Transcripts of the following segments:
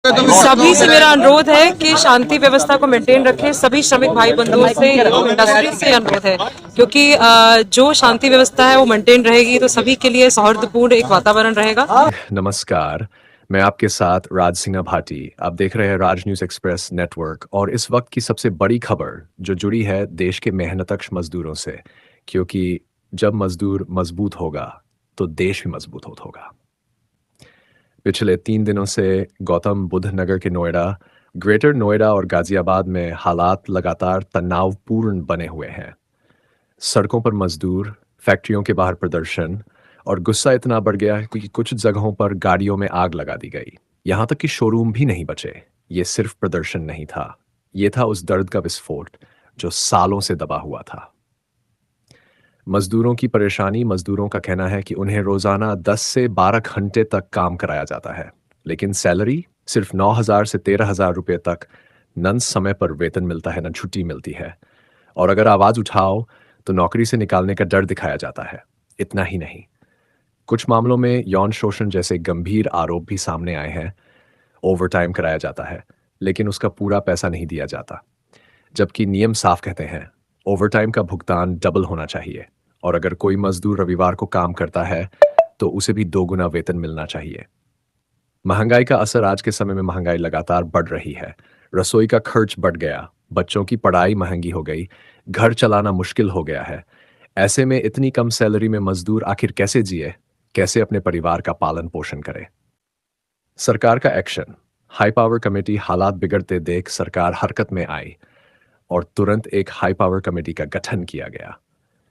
सभी से मेरा अनुरोध है कि शांति व्यवस्था को मेंटेन रखें। सभी श्रमिक भाई बंधुओं से, इंडस्ट्री से अनुरोध है, क्योंकि जो शांति व्यवस्था है वो मेंटेन रहेगी तो सभी के लिए सौहार्दपूर्ण एक वातावरण रहेगा। नमस्कार, मैं आपके साथ राज सिंह भाटी। आप देख रहे हैं राज न्यूज एक्सप्रेस नेटवर्क और इस वक्त की सबसे बड़ी खबर जो जुड़ी है देश के मेहनतकश मजदूरों से, क्योंकि जब मजदूर मजबूत होगा तो देश भी मजबूत होगा। पिछले 3 दिनों से गौतम बुद्ध नगर के नोएडा, ग्रेटर नोएडा और गाजियाबाद में हालात लगातार तनावपूर्ण बने हुए हैं। सड़कों पर मजदूर, फैक्ट्रियों के बाहर प्रदर्शन और गुस्सा इतना बढ़ गया कि कुछ जगहों पर गाड़ियों में आग लगा दी गई। यहां तक कि शोरूम भी नहीं बचे। ये सिर्फ प्रदर्शन नहीं था, ये था उस दर्द का विस्फोट जो सालों से दबा हुआ था। मजदूरों की परेशानी, मजदूरों का कहना है कि उन्हें रोजाना 10 से 12 घंटे तक काम कराया जाता है, लेकिन सैलरी सिर्फ 9,000 से 13,000 रुपये तक न समय पर वेतन मिलता है, न छुट्टी मिलती है। और अगर आवाज उठाओ तो नौकरी से निकालने का डर दिखाया जाता है। इतना ही नहीं, कुछ मामलों में यौन शोषण जैसे गंभीर आरोप भी सामने आए हैं। ओवरटाइम कराया जाता है, लेकिन उसका पूरा पैसा नहीं दिया जाता, जबकि नियम साफ कहते हैं ओवरटाइम का भुगतान डबल होना चाहिए और अगर कोई मजदूर रविवार को काम करता है तो उसे भी 2 गुना वेतन मिलना चाहिए। महंगाई का असर, आज के समय में महंगाई लगातार बढ़ रही है। रसोई का खर्च बढ़ गया, बच्चों की पढ़ाई महंगी हो गई, घर चलाना मुश्किल हो गया है। ऐसे में इतनी कम सैलरी में मजदूर आखिर कैसे जिए, कैसे अपने परिवार का पालन पोषण करे? सरकार का एक्शन। हाई पावर कमेटी हालात बिगड़ते देख सरकार हरकत में आई और तुरंत एक हाई पावर कमेटी का गठन किया गया।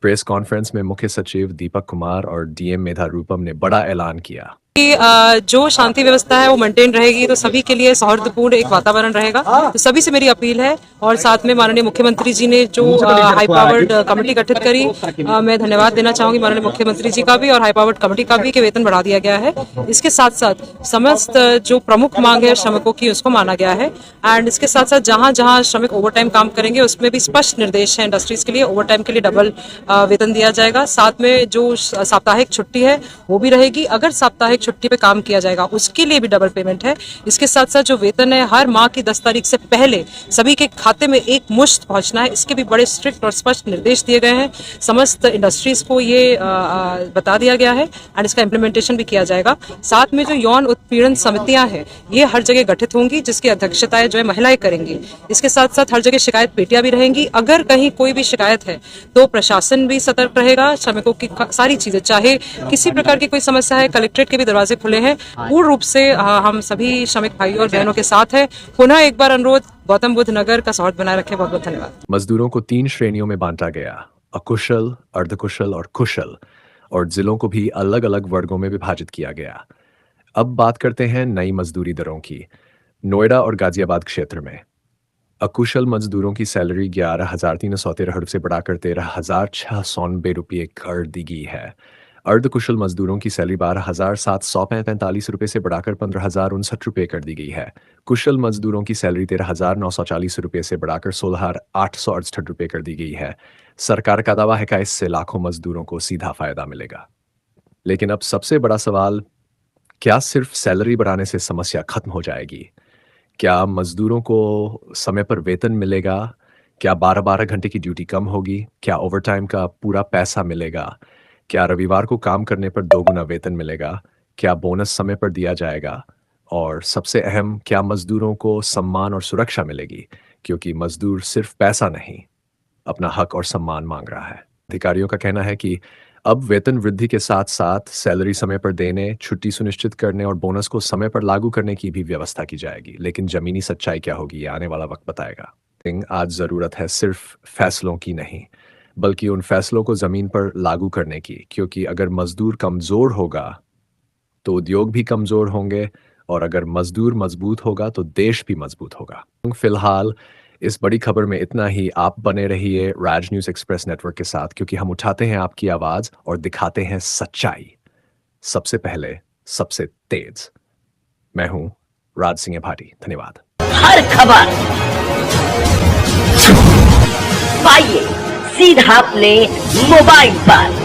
प्रेस कॉन्फ्रेंस में मुख्य सचिव दीपक कुमार और डीएम मेधा रूपम ने बड़ा ऐलान किया कि जो शांति व्यवस्था है वो मेंटेन रहेगी तो सभी के लिए सौहार्दपूर्ण एक वातावरण रहेगा। तो सभी से मेरी अपील है और साथ में माननीय मुख्यमंत्री जी ने जो हाई पावर्ड कमेटी गठित करी, मैं धन्यवाद देना चाहूंगी माननीय मुख्यमंत्री जी का भी और हाई पावर्ड कमेटी का भी कि वेतन बढ़ा दिया गया है। इसके साथ साथ समस्त जो प्रमुख मांग है श्रमिकों की उसको माना गया है एंड इसके साथ साथ जहां जहां श्रमिक ओवरटाइम काम करेंगे उसमें भी स्पष्ट निर्देश है इंडस्ट्रीज के लिए, ओवरटाइम के लिए डबल वेतन दिया जाएगा। साथ में जो साप्ताहिक छुट्टी है वो भी रहेगी, अगर साप्ताहिक छुट्टी पे काम किया जाएगा उसके लिए भी डबल पेमेंट है। इसके साथ साथ जो वेतन है हर माह की 10 तारीख से पहले सभी के खाते में एक मुश्त पहुंचना है, इसके भी बड़े स्ट्रिक्ट और स्पष्ट निर्देश दिए गए हैं। समस्त इंडस्ट्रीज को ये बता दिया गया है एंड इसका इम्प्लीमेंटेशन भी किया जाएगा। साथ में जो यौन उत्पीड़न समितियां हैं ये हर जगह गठित होंगी, जिसकी अध्यक्षताएं जो है महिलाएं करेंगी। इसके साथ साथ हर जगह शिकायत पेटियां भी रहेंगी। अगर कहीं कोई भी शिकायत है तो प्रशासन भी सतर्क रहेगा। श्रमिकों की सारी चीजें, चाहे किसी प्रकार की कोई समस्या है, कलेक्ट्रेट के भी दरवाजे खुले हैं। पूर्ण रूप से हम सभी श्रमिक भाइयों और बहनों के साथ हैं। पुनः एक बार अनुरोध, गौतम बुद्ध नगर का सौहार्द बनाए रखें। बहुत बहुत धन्यवाद। मजदूरों को 3 श्रेणियों में बांटा गया, अकुशल, अर्धकुशल और कुशल, और जिलों को भी अलग अलग वर्गों में विभाजित किया गया। अब बात करते हैं नई मजदूरी दरों की। नोएडा और गाजियाबाद क्षेत्र में अकुशल मजदूरों की सैलरी 11,313 रुपये से बढ़ाकर 13,690 रुपये कर दी गई है। अर्धकुशल मजदूरों की सैलरी 12,745 रुपये से बढ़ाकर 15,059 रुपये कर दी गई है। कुशल मजदूरों की सैलरी 13,940 रुपये से बढ़ाकर 16,868 रुपये कर दी गई है। सरकार का दावा है कि इससे लाखों मजदूरों को सीधा फायदा मिलेगा। लेकिन अब सबसे बड़ा सवाल, क्या सिर्फ सैलरी बढ़ाने से समस्या खत्म हो जाएगी? क्या मजदूरों को समय पर वेतन मिलेगा? क्या 12-12 घंटे की ड्यूटी कम होगी? क्या ओवरटाइम का पूरा पैसा मिलेगा? क्या रविवार को काम करने पर 2 गुना वेतन मिलेगा? क्या बोनस समय पर दिया जाएगा? और सबसे अहम, क्या मजदूरों को सम्मान और सुरक्षा मिलेगी? क्योंकि मजदूर सिर्फ पैसा नहीं, अपना हक और सम्मान मांग रहा है। अधिकारियों का कहना है कि अब वेतन वृद्धि के साथ साथ सैलरी समय पर देने, छुट्टी सुनिश्चित करने और बोनस को समय पर लागू करने की भी व्यवस्था की जाएगी। लेकिन जमीनी सच्चाई क्या होगी, ये आने वाला वक्त बताएगा। आज जरूरत है सिर्फ फैसलों की नहीं, बल्कि उन फैसलों को जमीन पर लागू करने की, क्योंकि अगर मजदूर कमजोर होगा तो उद्योग भी कमजोर होंगे और अगर मजदूर मजबूत होगा तो देश भी मजबूत होगा। फिलहाल इस बड़ी खबर में इतना ही। आप बने रहिए राज न्यूज एक्सप्रेस नेटवर्क के साथ, क्योंकि हम उठाते हैं आपकी आवाज और दिखाते हैं सच्चाई, सबसे पहले, सबसे तेज। मैं हूं राज सिंह भाटी। धन्यवाद। हर खबर पाइए सीधा अपने मोबाइल पर।